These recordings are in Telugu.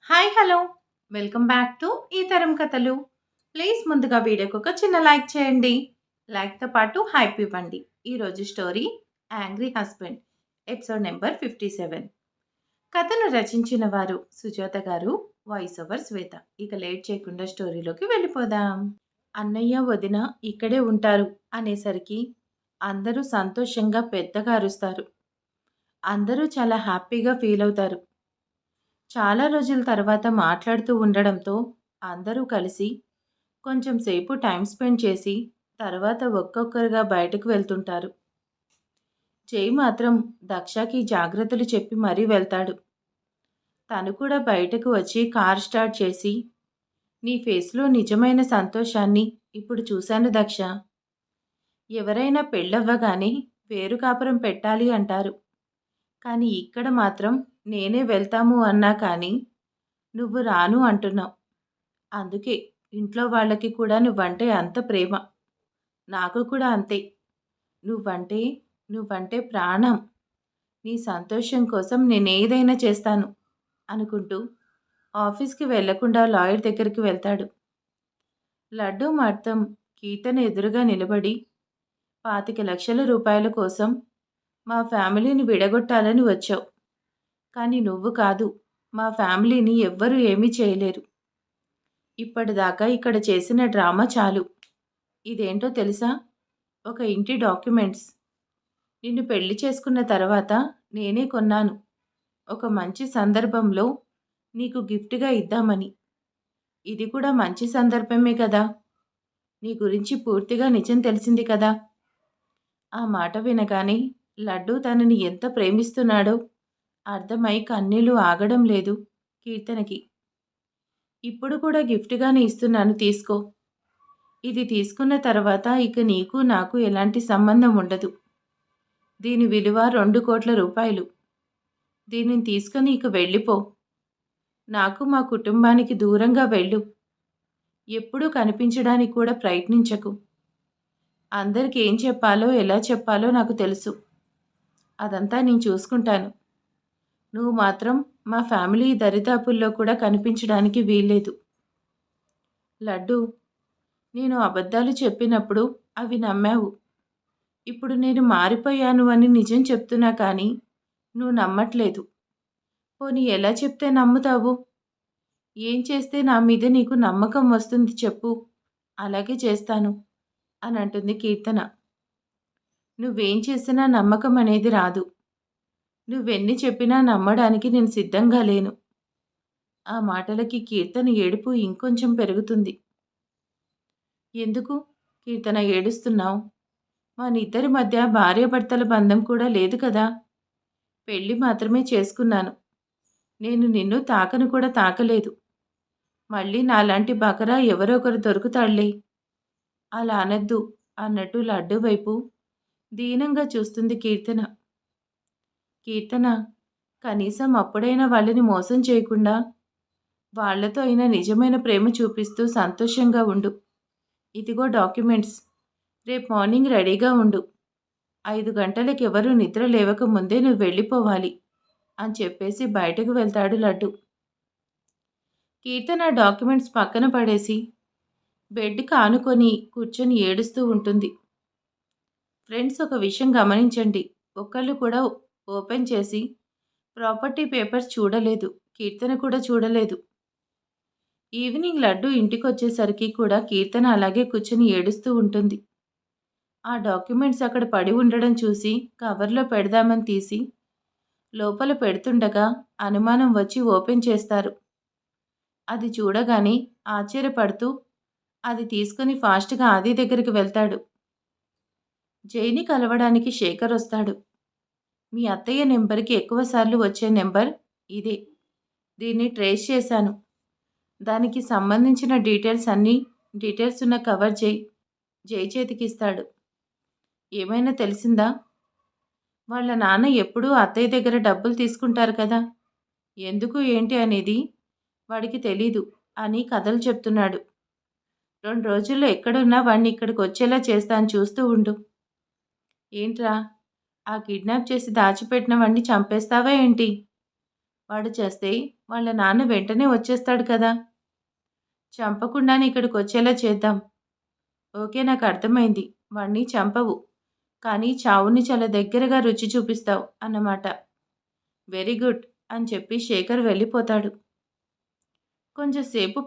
Hi hello welcome back to ఈ తరం కథలు. ప్లీజ్ ముందుగా వీడియోకి ఒక చిన్న లైక్ చేయండి. లైక్తో పాటు హైప్ ఇవ్వండి. ఈరోజు story angry husband, episode number 57. కథను రచించిన వారు సుజాత గారు, వాయిస్ ఓవర్ శ్వేత. ఇక లేట్ చేయకుండా స్టోరీలోకి వెళ్ళిపోదాం. అన్నయ్య వదిన ఇక్కడే ఉంటారు అనేసరికి అందరూ సంతోషంగా పెద్దగా అరుస్తారు. అందరూ చాలా హ్యాపీగా ఫీల్ అవుతారు. చాలా రోజుల తర్వాత మాట్లాడుతూ ఉండడంతో అందరూ కలిసి కొంచెం సేపు టైం స్పెండ్ చేసి తర్వాత ఒక్కొక్కరుగా బయటకు వెళ్తుంటారు. జై మాత్రం దక్షకి జాగ్రత్తలు చెప్పి మరీ వెళ్తాడు. తను కూడా బయటకు వచ్చి కార్ స్టార్ట్ చేసి, నీ ఫేస్లో నిజమైన సంతోషాన్ని ఇప్పుడు చూశాను దక్ష. ఎవరైనా పెళ్ళవ్వగానే వేరు కాపురం పెట్టాలి అంటారు. కానీ ఇక్కడ మాత్రం నేనే వెళ్తాము అన్నా కానీ నువ్వు రాను అంటున్నావు. అందుకే ఇంట్లో వాళ్ళకి కూడా నువ్వంటే అంత ప్రేమ. నాకు కూడా అంతే. నువ్వంటే నువ్వంటే ప్రాణం. నీ సంతోషం కోసం నేనేదైనా చేస్తాను అనుకుంటూ ఆఫీస్కి వెళ్లకుండా లాయర్ దగ్గరికి వెళ్తాడు. లడ్డూ మాత్రం కీర్తన ఎదురుగా నిలబడి 25 లక్షల రూపాయల కోసం మా ఫ్యామిలీని విడగొట్టాలని వచ్చావు. కానీ నువ్వు కాదు, మా ఫ్యామిలీని ఎవ్వరూ ఏమీ చేయలేరు. ఇప్పటిదాకా ఇక్కడ చేసిన డ్రామా చాలు. ఇదేంటో తెలుసా? ఒక ఇంటి డాక్యుమెంట్స్. నిన్ను పెళ్లి చేసుకున్న తర్వాత నేనే కొన్నాను. ఒక మంచి సందర్భంలో నీకు గిఫ్ట్‌గా ఇద్దామని. ఇది కూడా మంచి సందర్భమే కదా! నీ గురించి పూర్తిగా నిజం తెలిసింది కదా! ఆ మాట వినగానే లడ్డు తనని ఎంత ప్రేమిస్తున్నాడో అర్థమై కన్నీళ్లు ఆగడం లేదు కీర్తనకి. ఇప్పుడు కూడా గిఫ్ట్‌గానే ఇస్తున్నాను తీసుకో. ఇది తీసుకున్న తర్వాత ఇక నీకు నాకు ఎలాంటి సంబంధం ఉండదు. దీని విలువ 2,00,00,000 రూపాయలు. దీనిని తీసుకొని ఇక వెళ్ళిపో. నాకు మా కుటుంబానికి దూరంగా వెళ్ళు. ఎప్పుడూ కనిపించడానికి కూడా ప్రయత్నించకు. అందరికి ఏం చెప్పాలో ఎలా చెప్పాలో నాకు తెలుసు. అదంతా నేను చూసుకుంటాను. నువ్వు మాత్రం మా ఫ్యామిలీ దరిదాపుల్లో కూడా కనిపించడానికి వీల్లేదు. లడ్డు, నేను అబద్ధాలు చెప్పినప్పుడు అవి నమ్మావు. ఇప్పుడు నేను మారిపోయాను అని నిజం చెప్తున్నా కానీ నువ్వు నమ్మట్లేదు. పోనీ ఎలా చెప్తే నమ్ముతావు? ఏం చేస్తే నా మీద నీకు నమ్మకం వస్తుంది చెప్పు. అలాగే చేస్తాను అని అంటుంది కీర్తన. నువ్వేం చేసినా నమ్మకం అనేది రాదు. నువ్వెన్ని చెప్పినా నమ్మడానికి నేను సిద్ధంగా లేను. ఆ మాటలకి కీర్తన ఏడుపు ఇంకొంచెం పెరుగుతుంది. ఎందుకు కీర్తన ఏడుస్తున్నావు? మనిద్దరి మధ్య భార్యాభర్తల బంధం కూడా లేదు కదా! పెళ్లి మాత్రమే చేసుకున్నాను. నేను నిన్ను తాకను కూడా తాకలేదు. మళ్ళీ నాలాంటి బకరా ఎవరో ఒకరు దొరుకుతాడులే. అలా అనొద్దు అన్నట్టు లడ్డు వైపు దీనంగా చూస్తుంది కీర్తన. కీర్తన, కనీసం అప్పుడైనా వాళ్ళని మోసం చేయకుండా వాళ్లతో అయినా నిజమైన ప్రేమ చూపిస్తూ సంతోషంగా ఉండు. ఇదిగో డాక్యుమెంట్స్. రేపు మార్నింగ్ రెడీగా ఉండు. 5 గంటలకి ఎవరూ నిద్ర లేవక ముందే నువ్వు వెళ్ళిపోవాలి అని చెప్పేసి బయటకు వెళ్తాడు లడ్డు. కీర్తన డాక్యుమెంట్స్ పక్కన పడేసి బెడ్కి ఆనుకొని కూర్చొని ఏడుస్తూ ఉంటుంది. ఫ్రెండ్స్, ఒక విషయం గమనించండి. ఒకళ్ళు కూడా ఓపెన్ చేసి ప్రాపర్టీ పేపర్స్ చూడలేదు. కీర్తన కూడా చూడలేదు. ఈవినింగ్ లడ్డు ఇంటికొచ్చేసరికి కూడా కీర్తన అలాగే కూర్చొని ఏడుస్తూ ఉంటుంది. ఆ డాక్యుమెంట్స్ అక్కడ పడి ఉండడం చూసి కవర్లో పెడదామని తీసి లోపల పెడుతుండగా అనుమానం వచ్చి ఓపెన్ చేస్తారు. అది చూడగానే ఆశ్చర్యపడుతూ అది తీసుకుని ఫాస్ట్గా ఆది దగ్గరికి వెళ్తాడు. జైని కలవడానికి శేఖర్ వస్తాడు. మీ అత్తయ్య నెంబర్కి ఎక్కువసార్లు వచ్చే నెంబర్ ఇదే. దీన్ని ట్రేస్ చేశాను. దానికి సంబంధించిన డీటెయిల్స్ ఉన్న కవర్ జై చేతికిస్తాడు. ఏమైనా తెలిసిందా? వాళ్ళ నాన్న ఎప్పుడూ అత్తయ్య దగ్గర డబ్బులు తీసుకుంటారు కదా, ఎందుకు ఏంటి అనేది వాడికి తెలీదు అని కథలు చెప్తున్నాడు. 2 రోజుల్లో ఎక్కడున్నా వాడిని ఇక్కడికి వచ్చేలా చేస్తాను, చూస్తూ ఉండు. ఏంట్రా, ఆ కిడ్నాప్ చేసి దాచిపెట్టిన వాడిని చంపేస్తావా ఏంటి? వాడు చేస్తే వాళ్ళ నాన్న వెంటనే వచ్చేస్తాడు కదా! చంపకుండానే ఇక్కడికొచ్చేలా చేద్దాం. ఓకే. నాకర్థమైంది. వాడిని చంపవు. కానీ చావుని చాలా దగ్గరగా రుచి చూపిస్తావు అన్నమాట. వెరీ గుడ్ అని చెప్పి శేఖర్ వెళ్ళిపోతాడు. కొంచెం సేపు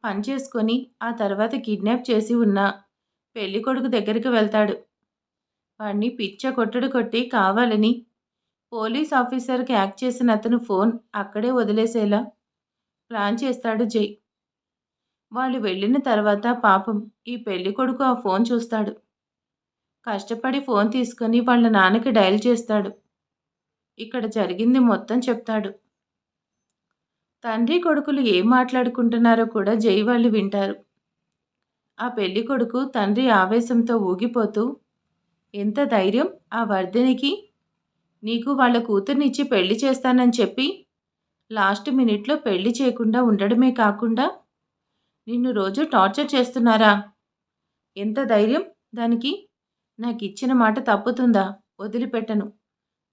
పని చేసుకొని ఆ తర్వాత కిడ్నాప్ చేసి ఉన్న పెళ్ళికొడుకు దగ్గరికి వెళ్తాడు. వాడిని పిచ్చ కొట్టుడు కొట్టి కావాలని పోలీస్ ఆఫీసర్‌కి యాక్ట్ చేసిన అతను ఫోన్ అక్కడే వదిలేసేలా ప్లాన్ చేస్తాడు జై. వాళ్ళు వెళ్ళిన తర్వాత పాపం ఈ పెళ్ళికొడుకు ఆ ఫోన్ చూస్తాడు. కష్టపడి ఫోన్ తీసుకొని వాళ్ళ నాన్నకి డయల్ చేస్తాడు. ఇక్కడ జరిగింది మొత్తం చెప్తాడు. తండ్రి కొడుకులు ఏం మాట్లాడుకుంటున్నారో కూడా జై వాళ్ళు వింటారు. ఆ పెళ్ళికొడుకు తండ్రి ఆవేశంతో ఊగిపోతూ, ఎంత ధైర్యం ఆ వర్ధినికి! నీకు వాళ్ళ కూతుర్నిచ్చి పెళ్లి చేస్తానని చెప్పి లాస్ట్ మినిట్‌లో పెళ్లి చేయకుండా ఉండడమే కాకుండా నిన్ను రోజూ టార్చర్ చేస్తున్నారా? ఎంత ధైర్యం దానికి? నాకిచ్చిన మాట తప్పుతుందా? వదిలిపెట్టను.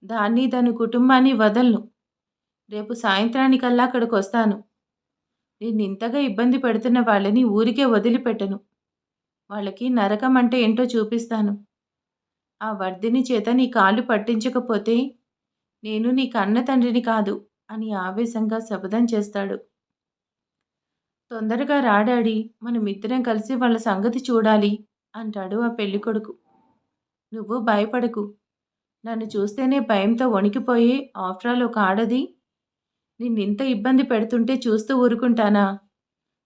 దాన్ని, దాని కుటుంబాన్ని వదలను. రేపు సాయంత్రానికల్లా అక్కడికొస్తాను. నిన్నింతగా ఇబ్బంది పెడుతున్న వాళ్ళని ఊరికే వదిలిపెట్టను. వాళ్ళకి నరకం అంటే ఏంటో చూపిస్తాను. ఆ వర్ధిని చేత నీ కాళ్ళు పట్టించకపోతే నేను నీ కన్న తండ్రిని కాదు అని ఆవేశంగా శపథం చేస్తాడు. తొందరగా రా డాడీ, మనమిద్దరం కలిసి వాళ్ళ సంగతి చూడాలి అంటాడు ఆ పెళ్ళికొడుకు. నువ్వు భయపడకు. నన్ను చూస్తేనే భయంతో వణికిపోయి ఆఫ్టర్ ఆల్ ఒక ఆడది నిన్నింత ఇబ్బంది పెడుతుంటే చూస్తూ ఊరుకుంటానా?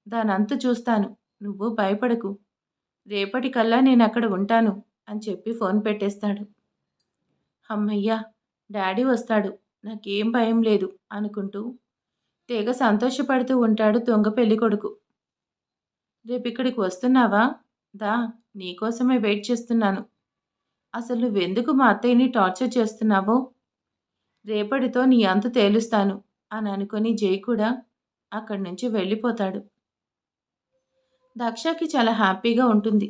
దానంతు చూస్తాను. నువ్వు భయపడకు. రేపటికల్లా నేనక్కడ ఉంటాను అని చెప్పి ఫోన్ పెట్టేస్తాడు. హమ్మయ్య! డాడీ వస్తాడు. నాకేం భయం లేదు అనుకుంటూ తెగ సంతోషపడుతూ ఉంటాడు దొంగ పెళ్ళికొడుకు. రేపిక్కడికి వస్తున్నావా? దా, నీకోసమే వెయిట్ చేస్తున్నాను. అసలు నువ్వెందుకు మా అత్తయ్యని టార్చర్ చేస్తున్నావో రేపటితో నీ అంతు తేలుస్తాను అని అనుకుని జై కూడా అక్కడి నుంచి వెళ్ళిపోతాడు. దక్షకి చాలా హ్యాపీగా ఉంటుంది.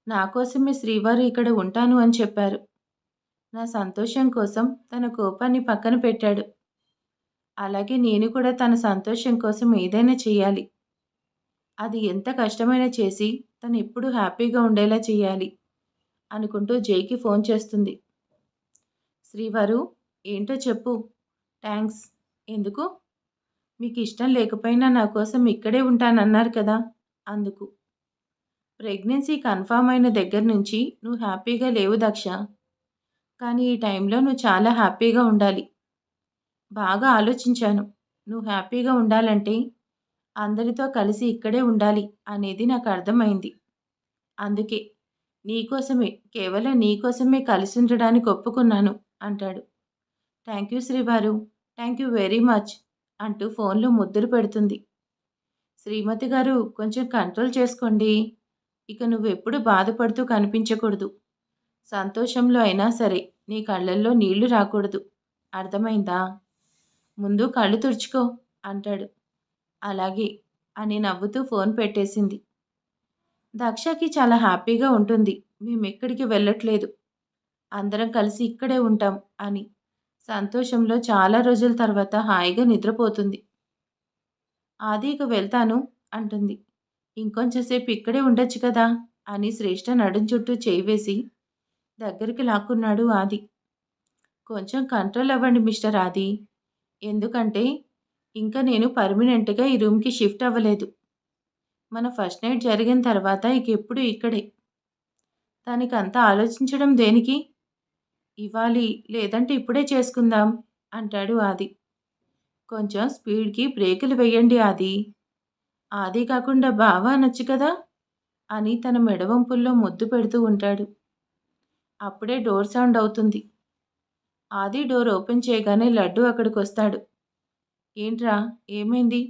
నా కోసమే శ్రీవారు ఇక్కడ ఉంటాను అని చెప్పారు. నా సంతోషం కోసం తన కోపాన్ని పక్కన పెట్టాడు. అలాగే నేను కూడా తన సంతోషం కోసం ఏదైనా చెయ్యాలి. అది ఎంత కష్టమైనా చేసి తను ఎప్పుడూ హ్యాపీగా ఉండేలా చేయాలి అనుకుంటూ జైకి ఫోన్ చేస్తుంది. శ్రీవారు, ఏంటో చెప్పు. థ్యాంక్స్. ఎందుకు? మీకు ఇష్టం లేకపోయినా నా కోసం ఇక్కడే ఉంటానన్నారు కదా! అందుకు. ప్రెగ్నెన్సీ కన్ఫర్మ్ అయిన దగ్గర నుంచి నువ్వు హ్యాపీగా లేవు దక్ష. కానీ ఈ టైంలో నువ్వు చాలా హ్యాపీగా ఉండాలి. బాగా ఆలోచించాను. నువ్వు హ్యాపీగా ఉండాలంటే అందరితో కలిసి ఇక్కడే ఉండాలి అనేది నాకు అర్థమైంది. అందుకే నీకోసమే, కేవలం నీకోసమే కలిసి ఉండడానికి ఒప్పుకున్నాను అంటాడు. థ్యాంక్ యూ శ్రీవారు. థ్యాంక్ యూ వెరీ మచ్ అంటూ ఫోన్లో ముద్దులు పెడుతుంది. శ్రీమతి గారు, కొంచెం కంట్రోల్ చేసుకోండి. ఇక నువ్వెప్పుడు బాధపడుతూ కనిపించకూడదు. సంతోషంలో అయినా సరే నీ కళ్ళల్లో నీళ్లు రాకూడదు. అర్థమైందా? ముందు కళ్ళు తుడుచుకో అంటాడు. అలాగే అని నవ్వుతూ ఫోన్ పెట్టేసింది. దక్షకి చాలా హ్యాపీగా ఉంటుంది. మేమెక్కడికి వెళ్ళట్లేదు. అందరం కలిసి ఇక్కడే ఉంటాం అని సంతోషంలో చాలా రోజుల తర్వాత హాయిగా నిద్రపోతుంది. ఆది ఇక వెళ్తాను అంటుంది. ఇంకొంచెం సేపు ఇక్కడే ఉండొచ్చు కదా అని శ్రేష్ఠ నడుం చుట్టూ చేయి వేసి దగ్గరికి లాక్కున్నాడు ఆది. కొంచెం కంట్రోల్ అవ్వండి మిస్టర్ ఆది. ఎందుకంటే ఇంకా నేను పర్మనెంట్‌గా ఈ రూమ్‌కి షిఫ్ట్ అవ్వలేదు. మన ఫస్ట్ నైట్ జరిగిన తర్వాత ఇక ఎప్పుడు ఇక్కడే. దానికంత ఆలోచించడం దేనికి? ఇవ్వాలి లేదంటే ఇప్పుడే చేసుకుందాం అంటాడు ఆది. కొంచెం స్పీడ్‌కి బ్రేకులు వెయ్యండి ఆది. ఆది కాకుండా బావ అనొచ్చు కదా అని తన మెడవంపుల్లో ముద్దు పెడుతూ ఉంటాడు. అప్పుడే డోర్ సౌండ్ అవుతుంది. ఆది డోర్ ఓపెన్ చేయగానే లడ్డు అక్కడికొస్తాడు. ఏంట్రా, ఏమైంది?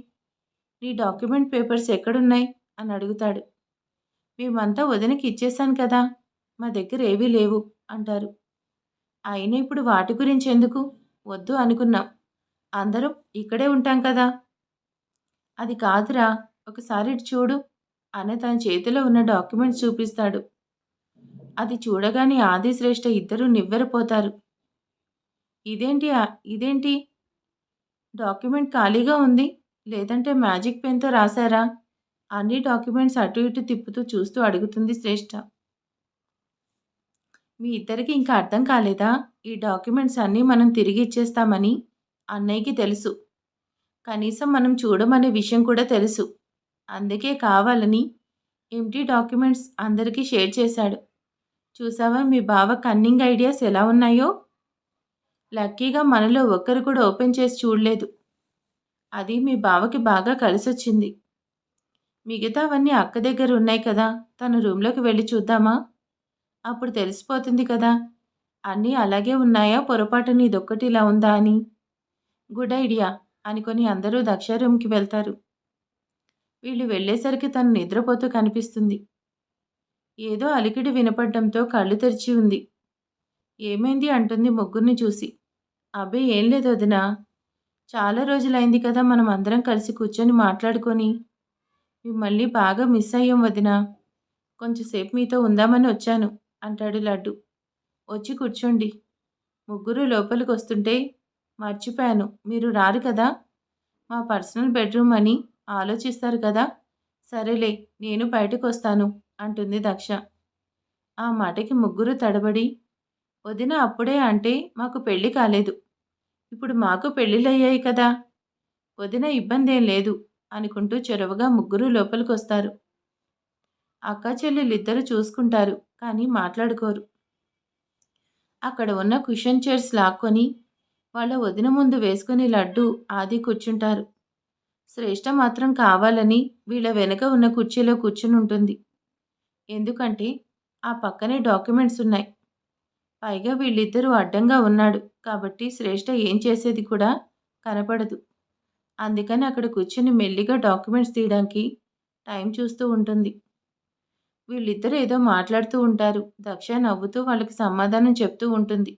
నీ డాక్యుమెంట్ పేపర్స్ ఎక్కడున్నాయి అని అడుగుతాడు. మేమంతా వదినకి ఇచ్చేశాను కదా, మా దగ్గర ఏవీ లేవు అంటారు. అయినా ఇప్పుడు వాటి గురించి ఎందుకు? వద్దు అనుకున్నాం. అందరం ఇక్కడే ఉంటాం కదా. అది కాదురా, ఒకసారి ఇటు చూడు అని తన చేతిలో ఉన్న డాక్యుమెంట్స్ చూపిస్తాడు. అది చూడగానే ఆది శ్రేష్ఠ ఇద్దరూ నివ్వెరపోతారు. ఇదేంటి డాక్యుమెంట్ ఖాళీగా ఉంది. లేదంటే మ్యాజిక్ పెన్‌తో రాసారా? అన్ని డాక్యుమెంట్స్ అటు ఇటు తిప్పుతూ చూస్తూ అడుగుతుంది శ్రేష్ఠ. మీ ఇద్దరికీ ఇంకా అర్థం కాలేదా? ఈ డాక్యుమెంట్స్ అన్నీ మనం తిరిగి ఇచ్చేస్తామని అన్నయ్యకి తెలుసు. కనీసం మనం చూడమనే విషయం కూడా తెలుసు. అందుకే కావాలని ఎంప్టీ డాక్యుమెంట్స్ అందరికీ షేర్ చేశాడు. చూసావా మీ బావ కన్నింగ్ ఐడియాస్ ఎలా ఉన్నాయో? లక్కీగా మనలో ఒక్కరు కూడా ఓపెన్ చేసి చూడలేదు. అది మీ బావకి బాగా కలిసొచ్చింది. మిగతావన్నీ అక్క దగ్గర ఉన్నాయి కదా! తన రూమ్‌లోకి వెళ్లి చూద్దామా? అప్పుడు తెలిసిపోతుంది కదా! అన్నీ అలాగే ఉన్నాయా? పొరపాటున ఇదొక్కటి ఇలా ఉందా అని. గుడ్ ఐడియా అనుకొని అందరూ దక్ష రూమ్‌కి వెళ్తారు. వీళ్ళు వెళ్ళేసరికి తను నిద్రపోతూ కనిపిస్తుంది. ఏదో అలికిడి వినపడడంతో కళ్ళు తెరిచి ఉంది. ఏమైంది అంటుంది ముగ్గురిని చూసి. అబ్బే ఏం లేదు వదినా. చాలా రోజులైంది కదా మనం అందరం కలిసి కూర్చొని మాట్లాడుకొని. మిమ్మల్ని బాగా మిస్ అయ్యాం వదినా. కొంచెంసేపు మీతో ఉందామని వచ్చాను అంటాడు లడ్డు. వచ్చి కూర్చోండి. ముగ్గురు లోపలికొస్తుంటే మర్చిపోయాను మీరు రారు కదా! మా పర్సనల్ బెడ్రూమ్ అని ఆలోచిస్తారు కదా! సరేలే నేను బయటకొస్తాను అంటుంది దక్ష. ఆ మాటకి ముగ్గురు తడబడి వదిన అప్పుడే అంటే మాకు పెళ్లి కాలేదు. ఇప్పుడు మాకు పెళ్ళిళ్ళయ్యాయి కదా! వదిన ఇబ్బందేం లేదు అనుకుంటూ చొరవగా ముగ్గురు లోపలికొస్తారు. అక్కా చెల్లెలిద్దరూ చూసుకుంటారు. కానీ మాట్లాడుకోరు. అక్కడ ఉన్న కుషన్ చైర్స్ లాక్కొని వాళ్ళ వదిన ముందు వేసుకుని లడ్డు, ఆది కూర్చుంటారు. శ్రేష్ఠ మాత్రం కావాలని వీళ్ళ వెనక ఉన్న కుర్చీలో కూర్చునుంటుంది. ఎందుకంటే ఆ పక్కనే డాక్యుమెంట్స్ ఉన్నాయి. పైగా వీళ్ళిద్దరూ అడ్డంగా ఉన్నాడు కాబట్టి శ్రేష్ఠ ఏం చేసేది కూడా కనపడదు. అందుకని అక్కడ కూర్చుని మెల్లిగా డాక్యుమెంట్స్ తీయడానికి టైం చూస్తూ ఉంటుంది. వీళ్ళిద్దరూ ఏదో మాట్లాడుతూ ఉంటారు. దక్ష నవ్వుతూ వాళ్ళకి సమాధానం చెప్తూ ఉంటుంది.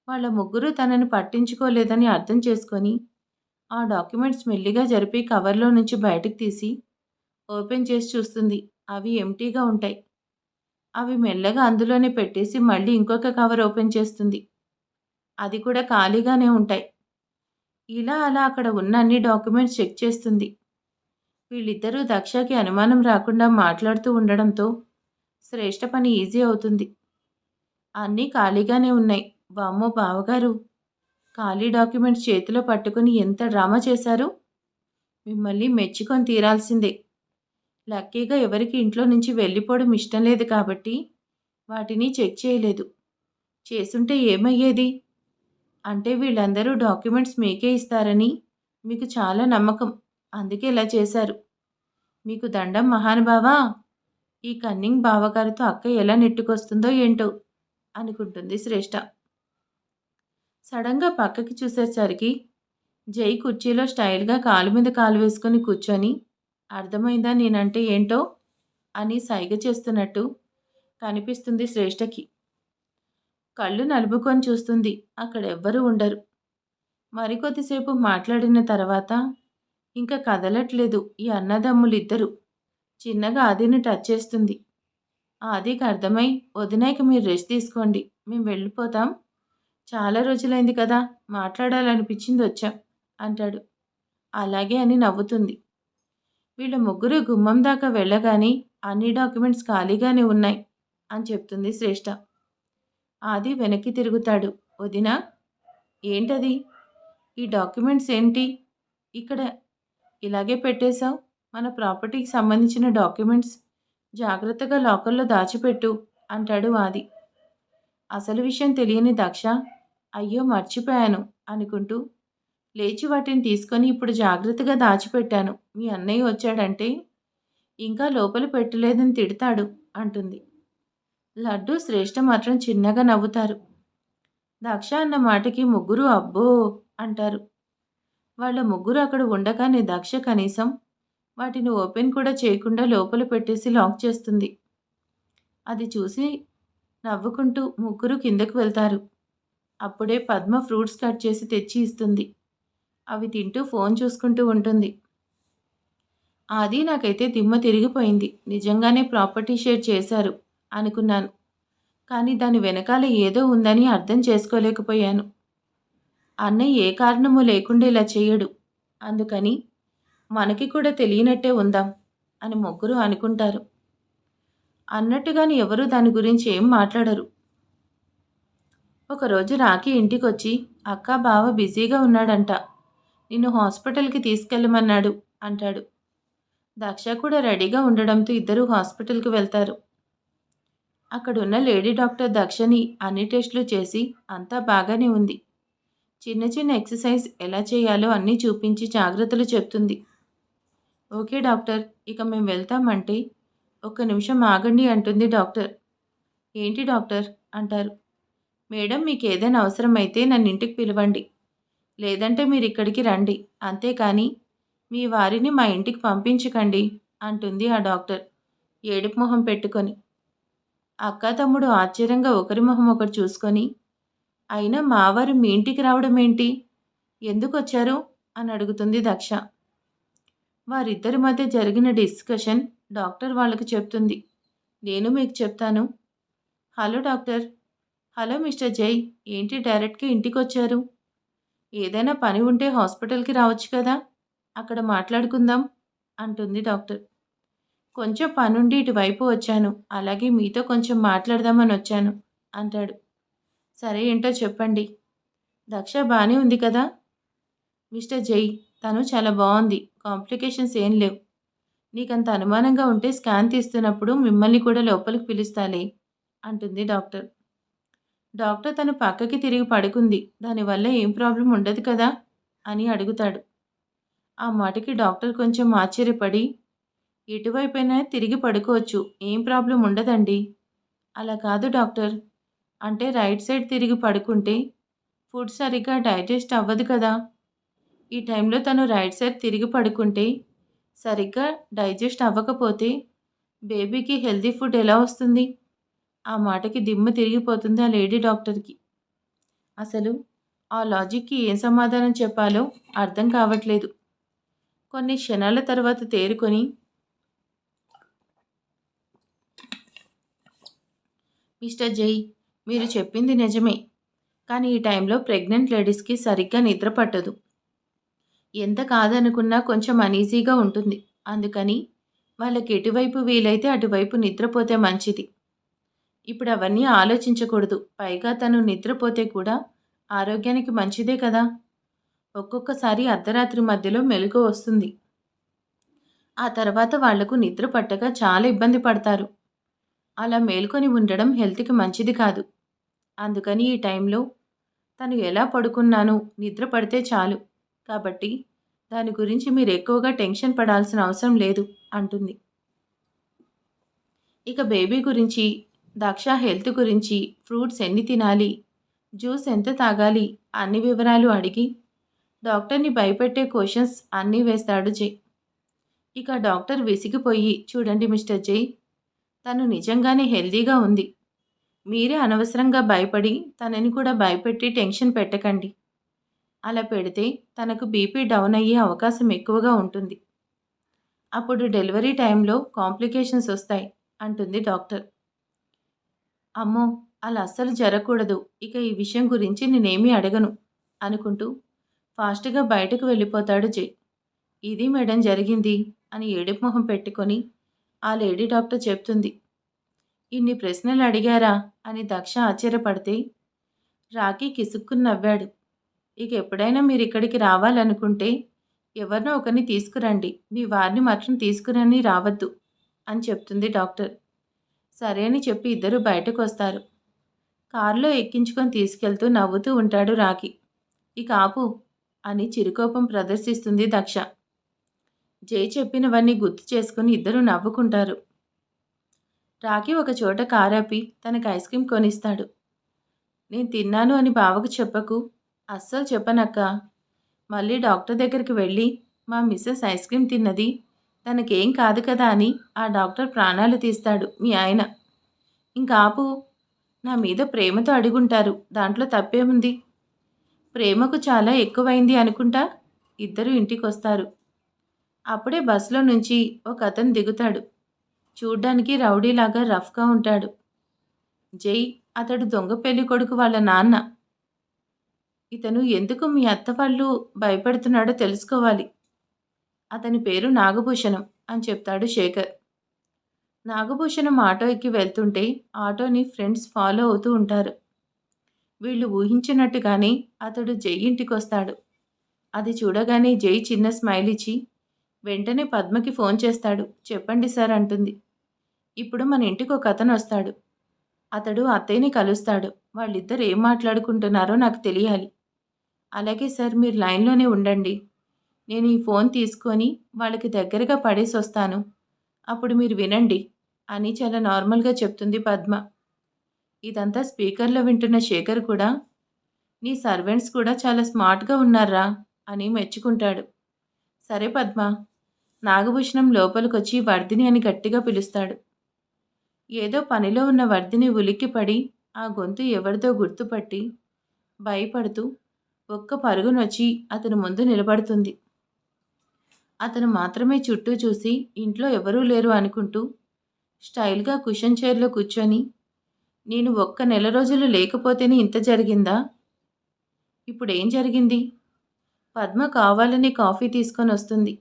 వాళ్ళ ముగ్గురు తనని పట్టించుకోలేదని అర్థం చేసుకొని ఆ డాక్యుమెంట్స్ మెల్లిగా జరిపి కవర్లో నుంచి బయటకు తీసి ఓపెన్ చేసి చూస్తుంది. అవి ఎంప్టీగా ఉంటాయి. అవి మెల్లగా అందులోనే పెట్టేసి మళ్ళీ ఇంకొక కవర్ ఓపెన్ చేస్తుంది. అది కూడా ఖాళీగానే ఉంటాయి. ఇలా అలా అక్కడ ఉన్న అన్ని డాక్యుమెంట్స్ చెక్ చేస్తుంది. వీళ్ళిద్దరూ దక్షకి అనుమానం రాకుండా మాట్లాడుతూ ఉండడంతో శ్రేష్ఠ పని ఈజీ అవుతుంది. అన్నీ ఖాళీగానే ఉన్నాయి. వామ్మో బావగారు! ఖాళీ డాక్యుమెంట్స్ చేతిలో పట్టుకుని ఎంత డ్రామా చేశారు? మిమ్మల్ని మెచ్చుకొని తీరాల్సిందే. లక్కీగా ఎవరికి ఇంట్లో నుంచి వెళ్ళిపోవడం ఇష్టం లేదు కాబట్టి వాటిని చెక్ చేయలేదు. చేసుంటే ఏమయ్యేది? అంటే వీళ్ళందరూ డాక్యుమెంట్స్ మీకే ఇస్తారని మీకు చాలా నమ్మకం. అందుకే ఇలా చేశారు. మీకు దండం మహానుభావా! ఈ కన్నింగ్ బావగారితో అక్క ఎలా నెట్టుకొస్తుందో ఏంటో అనుకుంటుంది శ్రేష్ఠ. సడన్‌గా పక్కకి చూసేసరికి జై కుర్చీలో స్టైల్‌గా కాలు మీద కాలు వేసుకొని కూర్చొని అర్థమైందా నేనంటే ఏంటో అని సైగ చేస్తున్నట్టు కనిపిస్తుంది శ్రేష్ఠకి. కళ్ళు నలుపుకొని చూస్తుంది. అక్కడెవ్వరూ ఉండరు. మరికొద్దిసేపు మాట్లాడిన తర్వాత ఇంక కదలట్లేదు ఈ అన్నదమ్ములిద్దరూ. చిన్నగా ఆదిని టచ్ చేస్తుంది. ఆదికి అర్థమై వదిన ఇక మీరు రెస్ట్ తీసుకోండి. మేం వెళ్ళిపోతాం. చాలా రోజులైంది కదా! మాట్లాడాలనిపించింది వచ్చాం అంటాడు. అలాగే అని నవ్వుతుంది. వీళ్ళ ముగ్గురు గుమ్మం దాకా వెళ్ళగానే అన్ని డాక్యుమెంట్స్ ఖాళీగానే ఉన్నాయి అని చెప్తుంది శ్రేష్ఠ. ఆది వెనక్కి తిరుగుతాడు. వదినా ఏంటది? ఈ డాక్యుమెంట్స్ ఏంటి? ఇక్కడ ఇలాగే పెట్టేశావు? మన ప్రాపర్టీకి సంబంధించిన డాక్యుమెంట్స్ జాగ్రత్తగా లాకర్‌లో దాచిపెట్టు అంటాడు ఆది. అసలు విషయం తెలియని దక్ష అయ్యో మర్చిపోయాను అనుకుంటూ లేచి వాటిని తీసుకొని ఇప్పుడు జాగ్రత్తగా దాచిపెట్టాను. మీ అన్నయ్య వచ్చాడంటే ఇంకా లోపల పెట్టలేదని తిడతాడు అంటుంది. లడ్డు, శ్రేష్ఠ మాత్రం చిన్నగా నవ్వుతారు. దక్ష అన్న మాటకి ముగ్గురు అబ్బో అంటారు. వాళ్ళ ముగ్గురు అక్కడ ఉండగానే దక్ష కనీసం వాటిని ఓపెన్ కూడా చేయకుండా లోపల పెట్టేసి లాక్ చేస్తుంది. అది చూసి నవ్వుకుంటూ ముగ్గురు కిందకు వెళ్తారు. అప్పుడే పద్మ ఫ్రూట్స్ కట్ చేసి తెచ్చి ఇస్తుంది. అవి తింటూ ఫోన్ చూసుకుంటూ ఉంటుంది. ఆది నాకైతే దిమ్మ తిరిగిపోయింది. నిజంగానే ప్రాపర్టీ షేర్ చేశారు అనుకున్నాను. కానీ దాని వెనకాల ఏదో ఉందని అర్థం చేసుకోలేకపోయాను. అన్నయ్య ఏ కారణము లేకుండా ఇలా చెయ్యడు. అందుకని మనకి కూడా తెలియనట్టే ఉందాం అని ముగ్గురు అనుకుంటారు. అన్నట్టుగాని ఎవరూ దాని గురించి ఏం మాట్లాడరు. ఒకరోజు రాఖీ ఇంటికొచ్చి అక్క బావ బిజీగా ఉన్నాడంట. నిన్ను హాస్పిటల్‌కి తీసుకెళ్ళమన్నాడు అంటాడు. దక్ష కూడా రెడీగా ఉండడంతో ఇద్దరూ హాస్పిటల్‌కి వెళ్తారు. అక్కడున్న లేడీ డాక్టర్ దక్షని అన్ని టెస్టులు చేసి అంతా బాగానే ఉంది. చిన్న చిన్న ఎక్సర్సైజ్ ఎలా చేయాలో అన్నీ చూపించి జాగ్రత్తలు చెప్తుంది. ఓకే డాక్టర్, ఇక మేము వెళ్తామంటే, ఒక్క నిమిషం ఆగండి అంటుంది డాక్టర్. ఏంటి డాక్టర్ అంటారు. మేడం మీకేదైనా అవసరమైతే నన్నింటికి పిలవండి. లేదంటే మీరిక్కడికి రండి. అంతేకాని మీ వారిని మా ఇంటికి పంపించకండి అంటుంది ఆ డాక్టర్ ఏడుపు మొహం పెట్టుకొని. అక్క తమ్ముడు ఆశ్చర్యంగా ఒకరి మొహం ఒకరు చూసుకొని, అయినా మావారు మీ ఇంటికి రావడం ఏంటి? ఎందుకొచ్చారు? అని అడుగుతుంది దక్ష. వారిద్దరి మధ్య జరిగిన డిస్కషన్ డాక్టర్ వాళ్ళకి చెప్తుంది. నేను మీకు చెప్తాను. Hello doctor. హలో మిస్టర్ జై. ఏంటి డైరెక్ట్‌గా ఇంటికొచ్చారు? ఏదైనా పని ఉంటే హాస్పిటల్‌కి రావచ్చు కదా! అక్కడ మాట్లాడుకుందాం అంటుంది డాక్టర్. కొంచెం పనుండి ఇటువైపు వచ్చాను. అలాగే మీతో కొంచెం మాట్లాడదామని వచ్చాను అంటాడు. సరే ఏంటో చెప్పండి. దక్ష బానే ఉంది కదా? మిస్టర్ జై, తను చాలా బావుంది. కాంప్లికేషన్స్ ఏం లేవు. నీకంత అనుమానంగా ఉంటే స్కాన్ తీస్తున్నప్పుడు మిమ్మల్ని కూడా లోపలికి పిలుస్తాలే అంటుంది డాక్టర్. డాక్టర్ తను పక్కకి తిరిగి పడుకుంది. దానివల్ల ఏం ప్రాబ్లం ఉండదు కదా అని అడుగుతాడు. ఆ మాటకి డాక్టర్ కొంచెం ఆశ్చర్యపడి, ఎటువైపైనా తిరిగి పడుకోవచ్చు. ఏం ప్రాబ్లం ఉండదండి. అలా కాదు డాక్టర్. అంటే రైట్ సైడ్ తిరిగి పడుకుంటే ఫుడ్ సరిగ్గా డైజెస్ట్ అవ్వదు కదా! ఈ టైంలో తను రైట్ సైడ్ తిరిగి పడుకుంటే సరిగ్గా డైజెస్ట్ అవ్వకపోతే బేబీకి హెల్తీ ఫుడ్ ఎలా వస్తుంది? ఆ మాటకి దిమ్మ తిరిగిపోతుంది ఆ లేడీ డాక్టర్‌కి. అసలు ఆ లాజిక్‌కి ఏం సమాధానం చెప్పాలో అర్థం కావట్లేదు. కొన్ని క్షణాల తర్వాత తేరుకొని, మిస్టర్ జై, మీరు చెప్పింది నిజమే. కానీ ఈ టైంలో ప్రెగ్నెంట్ లేడీస్‌కి సరిగ్గా నిద్ర పట్టదు. ఎంత కాదనుకున్నా కొంచెం అనీజీగా ఉంటుంది. అందుకని వాళ్ళకి ఎటువైపు వీలైతే అటువైపు నిద్రపోతే మంచిది. ఇప్పుడు అవన్నీ ఆలోచించకూడదు. పైగా తను నిద్రపోతే కూడా ఆరోగ్యానికి మంచిదే కదా! ఒక్కొక్కసారి అర్ధరాత్రి మధ్యలో మెలకువ వస్తుంది. ఆ తర్వాత వాళ్లకు నిద్ర పట్టక చాలా ఇబ్బంది పడతారు. అలా మేల్కొని ఉండడం హెల్త్‌కి మంచిది కాదు. అందుకని ఈ టైంలో తను ఎలా పడుకున్నానో నిద్ర పడితే చాలు. కాబట్టి దాని గురించి మీరు ఎక్కువగా టెన్షన్ పడాల్సిన అవసరం లేదు అంటుంది. ఇక బేబీ గురించి, దక్ష హెల్త్ గురించి, ఫ్రూట్స్ ఎన్ని తినాలి, జ్యూస్ ఎంత తాగాలి అన్ని వివరాలు అడిగి డాక్టర్‌ని భయపెట్టే క్వెషన్స్ అన్నీ వేస్తాడు జై. ఇక డాక్టర్ విసిగిపోయి, చూడండి మిస్టర్ జై, తను నిజంగానే హెల్తీగా ఉంది. మీరే అనవసరంగా భయపడి తనని కూడా భయపెట్టి టెన్షన్ పెట్టకండి. అలా పెడితే తనకు బీపీ డౌన్ అయ్యే అవకాశం ఎక్కువగా ఉంటుంది. అప్పుడు డెలివరీ టైంలో కాంప్లికేషన్స్ వస్తాయి అంటుంది డాక్టర్. అమ్మో! అలా అస్సలు జరగకూడదు. ఇక ఈ విషయం గురించి నేనేమీ అడగను అనుకుంటూ ఫాస్ట్‌గా బయటకు వెళ్ళిపోతాడు జై. ఇది మేడం జరిగింది అని ఏడుపు మొహం పెట్టుకొని ఆ లేడీ డాక్టర్ చెప్తుంది. ఇన్ని ప్రశ్నలు అడిగారా అని దక్ష ఆశ్చర్యపడితే రాకీ కిసుక్కుని నవ్వాడు. ఇక ఎప్పుడైనా మీరిక్కడికి రావాలనుకుంటే ఎవరినో ఒకరిని తీసుకురండి. మీ వారిని మాత్రం తీసుకురని రావద్దు అని చెప్తుంది డాక్టర్. సరే అని చెప్పి ఇద్దరూ బయటకొస్తారు. కారులో ఎక్కించుకొని తీసుకెళ్తూ నవ్వుతూ ఉంటాడు రాకీ. ఇక ఆపు అని చిరుకోపం ప్రదర్శిస్తుంది దక్ష. జై చెప్పినవన్నీ గుర్తు చేసుకుని ఇద్దరూ నవ్వుకుంటారు. రాకీ ఒక చోట కారాపి తనకు ఐస్ క్రీమ్ కొనిస్తాడు. నేను తిన్నాను అని బావకు చెప్పకు. అస్సలు చెప్పనక్క. మళ్ళీ డాక్టర్ దగ్గరికి వెళ్ళి మా మిసెస్ ఐస్ క్రీమ్ తిన్నది, తనకేం కాదు కదా అని ఆ డాక్టర్ ప్రాణాలు తీస్తాడు మీ ఆయన. ఇంక ఆపు. నా మీద ప్రేమతో అడుగుంటారు. దాంట్లో తప్పేముంది? ప్రేమకు చాలా ఎక్కువైంది అనుకుంటా. ఇద్దరూ ఇంటికొస్తారు. అప్పుడే బస్సులో నుంచి ఒకతను దిగుతాడు. చూడ్డానికి రౌడీలాగా రఫ్‌గా ఉంటాడు. జై, అతడు దొంగ పెళ్ళికొడుకు వాళ్ళ నాన్న. ఇతను ఎందుకు మీ అత్త వాళ్ళు భయపెడుతున్నాడో తెలుసుకోవాలి. అతని పేరు నాగభూషణం అని చెప్తాడు శేఖర్. నాగభూషణం ఆటో ఎక్కి వెళ్తుంటే ఆటోని ఫ్రెండ్స్ ఫాలో అవుతూ ఉంటారు. వీళ్ళు ఊహించినట్టుగానే అతడు జై ఇంటికొస్తాడు. అది చూడగానే జై చిన్న స్మైల్ ఇచ్చి వెంటనే పద్మకి ఫోన్ చేస్తాడు. చెప్పండి సార్ అంటుంది. ఇప్పుడు మన ఇంటికి ఒక అతను వస్తాడు. అతడు అత్తయ్యని కలుస్తాడు. వాళ్ళిద్దరు ఏం మాట్లాడుకుంటున్నారో నాకు తెలియాలి. అలాగే సార్ మీరు లైన్లోనే ఉండండి. నేను ఈ ఫోన్ తీసుకొని వాళ్ళకి దగ్గరగా పడేసి వస్తాను. అప్పుడు మీరు వినండి అని చాలా నార్మల్గా చెప్తుంది పద్మ. ఇదంతా స్పీకర్లో వింటున్న శేఖర్ కూడా నీ సర్వెంట్స్ కూడా చాలా స్మార్ట్గా ఉన్నారా అని మెచ్చుకుంటాడు. సరే పద్మ. నాగభూషణం లోపలికొచ్చి వర్ధిని అని గట్టిగా పిలుస్తాడు. ఏదో పనిలో ఉన్న వర్ధిని ఉలిక్కిపడి ఆ గొంతు ఎవరిదో గుర్తుపట్టి భయపడుతూ ఒక్క పరుగునొచ్చి అతని ముందు నిలబడుతుంది. అతను మాత్రమే చుట్టూ చూసి ఇంట్లో ఎవరూ లేరు అనుకుంటూ స్టైల్గా కుషన్ చైర్లో కూర్చొని నేను ఒక్క నెల రోజులు లేకపోతేనే ఇంత జరిగిందా? ఇప్పుడేం జరిగింది? పద్మ కావాలని కాఫీ తీసుకొని వస్తుంది.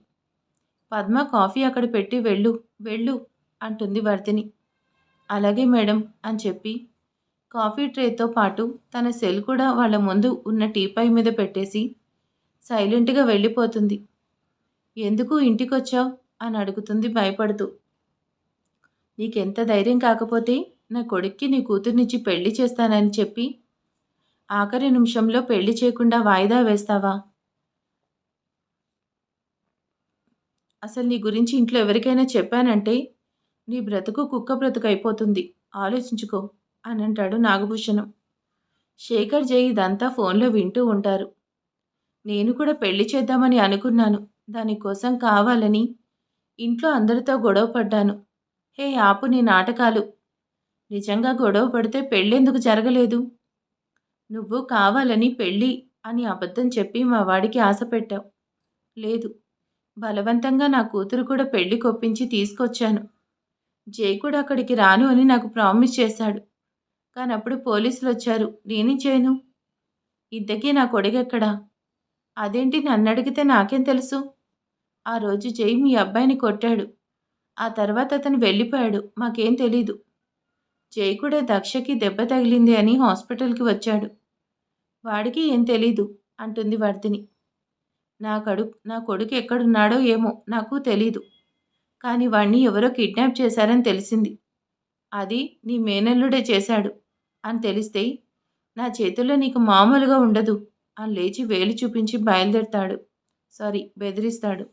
పద్మ కాఫీ అక్కడ పెట్టి వెళ్ళు వెళ్ళు అంటుంది వర్ధిని. అలాగే మేడం అని చెప్పి కాఫీ ట్రేతో పాటు తన సెల్ కూడా వాళ్ళ ముందు ఉన్న టీపై మీద పెట్టేసి సైలెంట్గా వెళ్ళిపోతుంది. ఎందుకు ఇంటికొచ్చావు అని అడుగుతుంది భయపడుతూ. నీకెంత ధైర్యం కాకపోతే నా కొడుక్కి నీ కూతుర్నిచ్చి పెళ్లి చేస్తానని చెప్పి ఆఖరి నిమిషంలో పెళ్లి చేయకుండా వాయిదా వేస్తావా? అసలు నీ గురించి ఇంట్లో ఎవరికైనా చెప్పానంటే నీ బ్రతుకు కుక్క బ్రతుకు అయిపోతుంది. ఆలోచించుకో అని అంటాడు నాగభూషణం. శేఖర్ జై ఇదంతా ఫోన్లో వింటూ ఉంటారు. నేను కూడా పెళ్లి చేద్దామని అనుకున్నాను. దానికోసం కావాలని ఇంట్లో అందరితో గొడవ పడ్డాను. హే ఆపు నీ నాటకాలు. నిజంగా గొడవ పడితే పెళ్ళెందుకు జరగలేదు? నువ్వు కావాలని పెళ్ళి అని అబద్ధం చెప్పి మా వాడికి ఆశ పెట్టావు. లేదు, బలవంతంగా నా కూతురు కూడా పెళ్లి కొప్పించి తీసుకొచ్చాను. జై కూడా అక్కడికి రాను అని నాకు ప్రామిస్ చేశాడు. కానీ అప్పుడు పోలీసులు వచ్చారు. నేనేం చేయను? ఇంతకీ నా కొడుకెక్కడా? అదేంటి నన్ను అడిగితే నాకేం తెలుసు? ఆ రోజు జై మీ అబ్బాయిని కొట్టాడు. ఆ తర్వాత అతను వెళ్ళిపోయాడు. మాకేం తెలీదు. జై కూడా దక్షకి దెబ్బ తగిలింది అని హాస్పిటల్కి వచ్చాడు. వాడికి ఏం తెలీదు అంటుంది వర్ధిని. నా కొడుకు ఎక్కడున్నాడో ఏమో నాకు తెలీదు. కానీ వాణ్ణి ఎవరో కిడ్నాప్ చేశారని తెలిసింది. అది నీ మేనల్లుడే చేశాడు అని తెలిస్తే నా చేతుల్లో నీకు మామూలుగా ఉండదు అని లేచి వేలు చూపించి బెదిరిస్తాడు.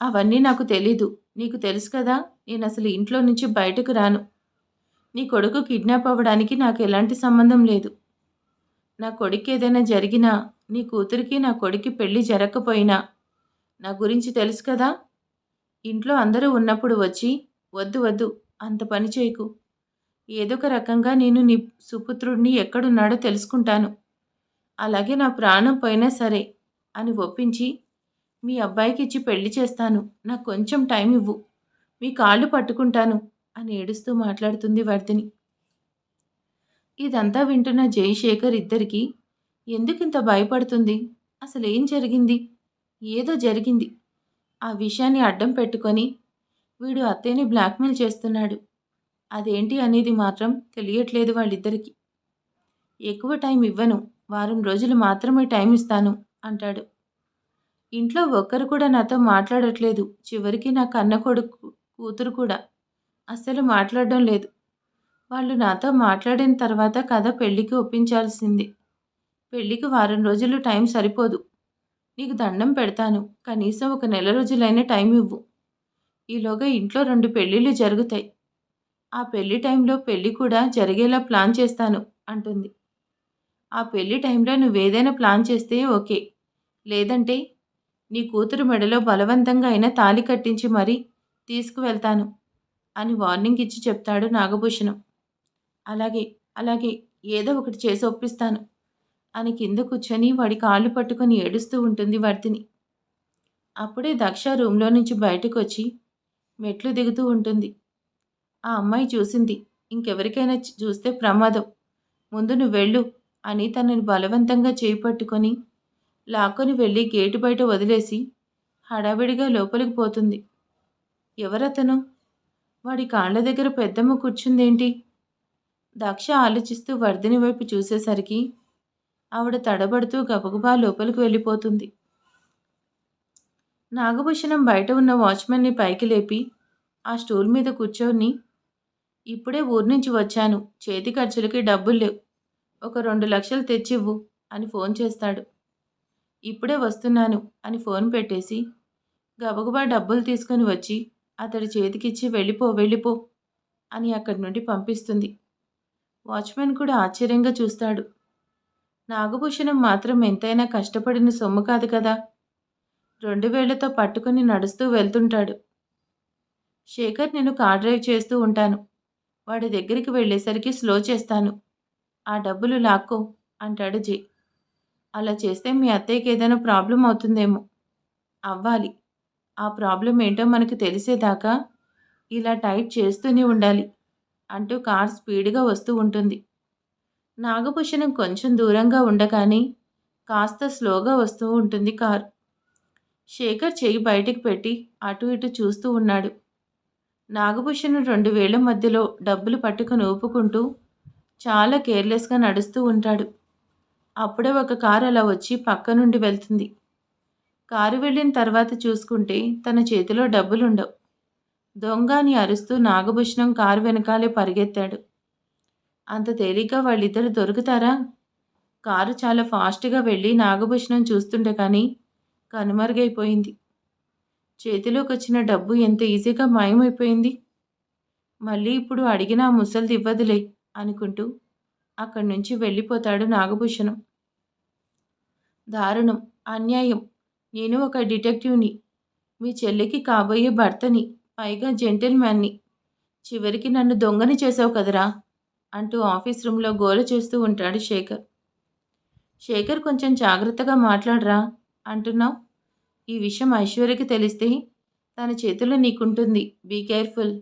అవన్నీ నాకు తెలీదు. నీకు తెలుసు కదా, నేను అసలు ఇంట్లో నుంచి బయటకు రాను. నీ కొడుకు కిడ్నాప్ అవ్వడానికి నాకు ఎలాంటి సంబంధం లేదు. నా కొడుకు ఏదైనా జరిగినా, నీ కూతురికి నా కొడుకు పెళ్లి జరగకపోయినా నా గురించి తెలుసు కదా. ఇంట్లో అందరూ ఉన్నప్పుడు వచ్చి వద్దు వద్దు అంత పని చేయకు. ఏదో ఒక రకంగా నేను నీ సుపుత్రుడిని ఎక్కడున్నాడో తెలుసుకుంటాను. అలాగే నా ప్రాణం పోయినా సరే అని ఒప్పించి మీ అబ్బాయికి ఇచ్చి పెళ్లి చేస్తాను. నాకు కొంచెం టైం ఇవ్వు. మీ కాళ్ళు పట్టుకుంటాను అని ఏడుస్తూ మాట్లాడుతుంది వర్ధిని. ఇదంతా వింటున్న జయశేఖర్ ఇద్దరికి ఎందుకింత భయపడుతుంది? అసలు ఏం జరిగింది? ఏదో జరిగింది. ఆ విషయాన్ని అడ్డం పెట్టుకొని వీడు అత్తయ్యని బ్లాక్మెయిల్ చేస్తున్నాడు. అదేంటి అనేది మాత్రం తెలియట్లేదు వాళ్ళిద్దరికీ. ఎక్కువ టైం ఇవ్వను. వారం రోజులు మాత్రమే టైం ఇస్తాను అంటాడు. ఇంట్లో ఒక్కరు కూడా నాతో మాట్లాడట్లేదు. చివరికి నా కన్న కొడుకు కూతురు కూడా అస్సలు మాట్లాడడం లేదు. వాళ్ళు నాతో మాట్లాడిన తర్వాత కథ పెళ్లికి ఒప్పించాల్సింది. పెళ్లికి వారం రోజులు టైం సరిపోదు. నీకు దండం పెడతాను. కనీసం ఒక నెల రోజులైనా టైం ఇవ్వు. ఈలోగా ఇంట్లో 2 పెళ్ళిళ్ళు జరుగుతాయి. ఆ పెళ్లి టైంలో పెళ్లి కూడా జరిగేలా ప్లాన్ చేస్తాను అంటుంది. ఆ పెళ్లి టైంలో నువ్వేదైనా ప్లాన్ చేస్తే ఓకే. లేదంటే నీ కూతురు మెడలో బలవంతంగా అయినా తాళి కట్టించి మరీ తీసుకువెళ్తాను అని వార్నింగ్ ఇచ్చి చెప్తాడు నాగభూషణం. అలాగే అలాగే ఏదో ఒకటి చేసి ఒప్పిస్తాను అని కింద కూర్చొని వాడి కాళ్ళు పట్టుకొని ఏడుస్తూ ఉంటుంది వర్ధిని. అప్పుడే దక్ష రూమ్లో నుంచి బయటకు వచ్చి మెట్లు దిగుతూ ఉంటుంది. ఆ అమ్మాయి చూసింది. ఇంకెవరికైనా చూస్తే ప్రమాదం. ముందు నువ్వు వెళ్ళు అని తనని బలవంతంగా చేయి పట్టుకొని లాక్కొని వెళ్ళి గేటు బయట వదిలేసి హడావిడిగా లోపలికి పోతుంది. ఎవరతను? వాడి కాళ్ళ దగ్గర పెద్దమ్మ కూర్చుందేంటి? దక్ష ఆలోచిస్తూ వర్ధిని వైపు చూసేసరికి ఆవిడ తడబడుతూ గబగబా లోపలికి వెళ్ళిపోతుంది. నాగభూషణం బయట ఉన్న వాచ్మెన్ని పైకి లేపి ఆ స్టూల్ మీద కూర్చొని, ఇప్పుడే ఊరి నుంచి వచ్చాను, చేతి ఖర్చులకి డబ్బులు లేవు, ఒక 2 లక్షలు తెచ్చివ్వు అని ఫోన్ చేస్తాడు. ఇప్పుడే వస్తున్నాను అని ఫోన్ పెట్టేసి గబగబా డబ్బులు తీసుకొని వచ్చి అతడి చేతికిచ్చి వెళ్ళిపో వెళ్ళిపో అని అక్కడి నుండి పంపిస్తుంది. వాచ్మెన్ కూడా ఆశ్చర్యంగా చూస్తాడు. నాగభూషణం మాత్రం ఎంతైనా కష్టపడిన సొమ్ము కాదు కదా. 2 వేళ్లతో పట్టుకుని నడుస్తూ వెళ్తుంటాడు. శేఖర్, నేను కార్ డ్రైవ్ చేస్తూ ఉంటాను, వాడి దగ్గరికి వెళ్ళేసరికి స్లో చేస్తాను, ఆ డబ్బులు లాక్కో అంటాడు జై. అలా చేస్తే మీ అత్తయ్యకి ఏదైనా ప్రాబ్లం అవుతుందేమో. అవ్వాలి. ఆ ప్రాబ్లం ఏంటో మనకు తెలిసేదాకా ఇలా టైట్ చేస్తూనే ఉండాలి అంటూ కార్ స్పీడ్గా వస్తూ ఉంటుంది. నాగభూషణం కొంచెం దూరంగా ఉండగానే కాస్త స్లోగా వస్తూ ఉంటుంది కార్. శేఖర్ చెయ్యి బయటికి పెట్టి అటు ఇటు చూస్తూ ఉన్నాడు. నాగభూషణం 2 వేళ్ల మధ్యలో డబ్బులు పట్టుకుని ఊపుకుంటూ చాలా కేర్లెస్గా నడుస్తూ ఉంటాడు. అప్పుడే ఒక కారు అలా వచ్చి పక్క నుండి వెళ్తుంది. కారు వెళ్ళిన తర్వాత చూసుకుంటే తన చేతిలో డబ్బులుండవు. దొంగ అని అరుస్తూ నాగభూషణం కారు వెనకాలే పరిగెత్తాడు. అంత తేలిగ్గా వాళ్ళిద్దరు దొరుకుతారా? కారు చాలా ఫాస్ట్గా వెళ్ళి నాగభూషణం చూస్తుండగానే కనుమరుగైపోయింది. చేతిలోకి వచ్చిన డబ్బు ఎంత ఈజీగా మాయమైపోయింది. మళ్ళీ ఇప్పుడు అడిగినా ముసలిది ఇవ్వదులే అనుకుంటూ అక్కడి నుంచి వెళ్ళిపోతాడు నాగభూషణం. దారుణం, అన్యాయం. నేను ఒక డిటెక్టివ్ని, మీ చెల్లికి కాబోయే భర్తని, పైగా జెంటిల్మ్యాన్ని. చివరికి నన్ను దొంగని చేసావు కదరా అంటూ ఆఫీస్ రూమ్లో గోల చేస్తూ ఉంటాడు శేఖర్. శేఖర్, కొంచెం జాగ్రత్తగా మాట్లాడరా అంటున్నావు. ఈ విషయం ఐశ్వర్యకి తెలిస్తే తన చేతిలో నీకుంటుంది, బీ కేర్ఫుల్.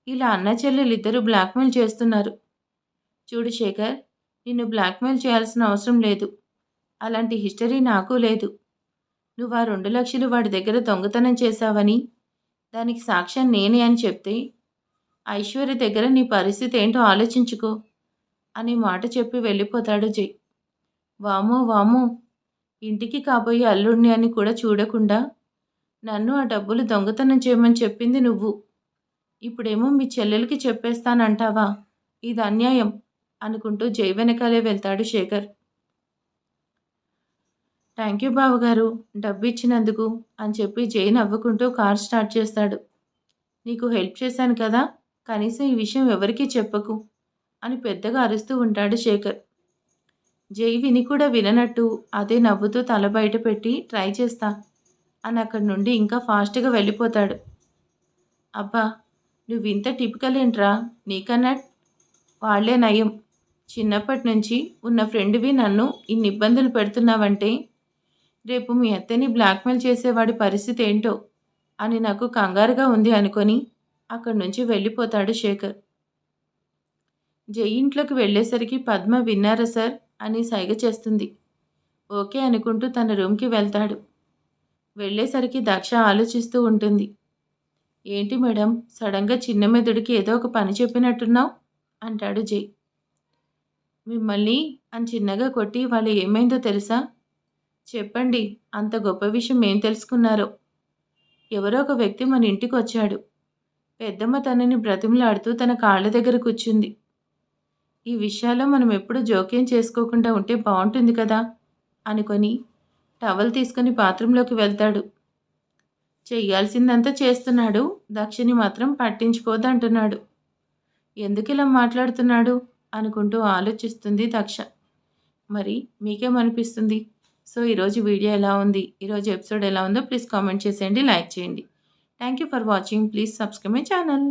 ఇలా అన్న చెల్లెలిద్దరూ బ్లాక్మెయిల్ చేస్తున్నారు. చూడు శేఖర్, నిన్ను బ్లాక్మెయిల్ చేయాల్సిన అవసరం లేదు. అలాంటి హిస్టరీ నాకు లేదు. నువ్వు ఆ 2 లక్షలు వాడి దగ్గర దొంగతనం చేశావని, దానికి సాక్ష్యం నేనే అని చెప్తే ఐశ్వర్య దగ్గర నీ పరిస్థితి ఏంటో ఆలోచించుకో అని మాట చెప్పి వెళ్ళిపోతాడు జై. వామో వామో, ఇంటికి కాబోయే అల్లుడిని అని కూడా చూడకుండా నన్ను ఆ డబ్బులు దొంగతనం చేయమని చెప్పింది నువ్వు. ఇప్పుడేమో మీ చెల్లెలకి చెప్పేస్తానంటావా? ఇది అన్యాయం అనుకుంటూ జై వెనకాలే వెళ్తాడు శేఖర్. థ్యాంక్ యూ బావగారు, డబ్బు ఇచ్చినందుకు అని చెప్పి జై నవ్వుకుంటూ కార్ స్టార్ట్ చేస్తాడు. నీకు హెల్ప్ చేశాను కదా, కనీసం ఈ విషయం ఎవరికీ చెప్పకు అని పెద్దగా అరుస్తూ ఉంటాడు శేఖర్. జై విని కూడా విననట్టు అదే నవ్వుతూ తల బయట పెట్టి ట్రై చేస్తా అని అక్కడి నుండి ఇంకా ఫాస్ట్గా వెళ్ళిపోతాడు. అబ్బా, నువ్వు ఇంత టిపికల్ ఏంట్రా, నీకన్నా వాళ్లే నయం. చిన్నప్పటి నుంచి ఉన్న ఫ్రెండ్వి నన్ను ఇన్ని ఇబ్బందులు పెడుతున్నావంటే రేపు మీ అత్తని బ్లాక్మెయిల్ చేసేవాడి పరిస్థితి ఏంటో అని నాకు కంగారుగా ఉంది అనుకొని అక్కడి నుంచి వెళ్ళిపోతాడు శేఖర్. జై ఇంట్లోకి వెళ్ళేసరికి పద్మ విన్నారా సార్ అని సైగ చేస్తుంది. ఓకే అనుకుంటూ తన రూమ్కి వెళ్తాడు. వెళ్ళేసరికి దక్ష ఆలోచిస్తూ ఉంటుంది. ఏంటి మేడం, సడన్గా చిన్న మెదుడికి ఏదో ఒక పని చెప్పినట్టున్నావు అంటాడు జై. మిమ్మల్ని అని చిన్నగా కొట్టి వాళ్ళు ఏమైందో తెలుసా? చెప్పండి, అంత గొప్ప విషయం ఏం తెలుసుకున్నారో. ఎవరో ఒక వ్యక్తి మన ఇంటికి వచ్చాడు. పెద్దమ్మ తనని బ్రతిమలాడుతూ తన కాళ్ళ దగ్గర కూర్చుంది. ఈ విషయాల్లో మనం ఎప్పుడూ జోక్యం చేసుకోకుండా ఉంటే బాగుంటుంది కదా అనుకొని టవల్ తీసుకుని బాత్రూంలోకి వెళ్తాడు. చెయ్యాల్సిందంతా చేస్తున్నాడు, దక్షిని మాత్రం పట్టించుకోదంటున్నాడు. ఎందుకు ఇలా మాట్లాడుతున్నాడు అనుకుంటూ ఆలోచిస్తుంది దక్ష. మరి మీకేమనిపిస్తుంది? సో ఈరోజు వీడియో ఎలా ఉంది, ఈరోజు ఎపిసోడ్ ఎలా ఉందో ప్లీజ్ కామెంట్ చేసేయండి, లైక్ చేయండి. Thank you for watching. Please subscribe my channel.